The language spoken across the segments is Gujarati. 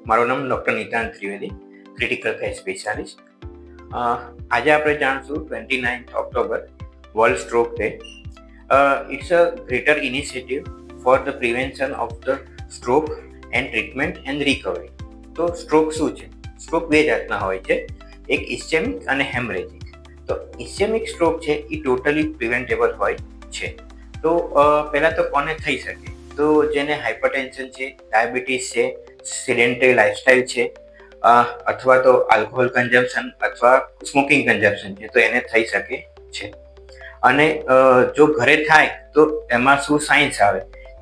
મારું નામ doctor Nitant Trivedi, critical care specialist. આજે આપણે જાણીશું 29th October world stroke day. It's a greater initiative for the prevention of the stroke and treatment and recovery. તો સ્ટ્રોક શું છે? સ્ટ્રોક બે જાતના હોય છે, એક ઇસ્કેમિક અને હેમરેજિક. તો ઇસ્કેમિક સ્ટ્રોક છે એ ટોટલી પ્રિવેન્ટેબલ હોય છે. તો પહેલાં તો કોને થઈ શકે? તો જેને હાઇપરટેન્શન છે, ડાયાબિટીસ છે, સેડેન્ટરી લાઇફસ્ટાઇલ છે, અથવા તો આલ્કોહોલ કન્ઝમ્પશન અથવા સ્મોકિંગ કન્ઝમ્પશન છે, તો એને થઈ શકે છે. અને જો ઘરે થાય તો એમાં શું સાઇન્સ આવે?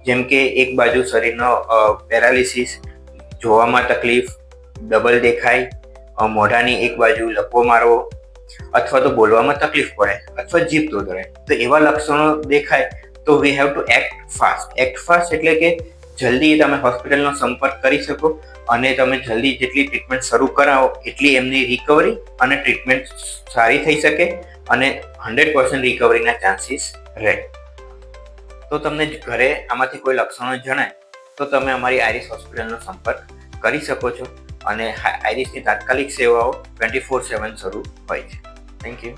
જેમ કે એક બાજુ શરીરનો પેરાલિસિસ, જોવામાં તકલીફ, ડબલ દેખાય, મોઢાની એક બાજુ લપવો મારવો, અથવા તો બોલવામાં તકલીફ પડે, અથવા જીભ તોતરે. તો એવા લક્ષણો દેખાય તો we have to act fast. Act fast એટલે કે જલ્દી તમે હોસ્પિટલનો સંપર્ક કરી શકો અને તમે જલ્દી જેટલી ટ્રીટમેન્ટ શરૂ કરાવો એટલી એમની રિકવરી અને ટ્રીટમેન્ટ સારી થઈ શકે અને 100% રિકવરીના ચાન્સીસ રહે. તો તમને ઘરે આમાંથી કોઈ લક્ષણો જણાય તો તમે અમારી આઈરિસ હોસ્પિટલનો સંપર્ક કરી શકો છો અને આઈરિસની તાત્કાલિક સેવાઓ 24/7 શરૂ હોય છે. Thank you.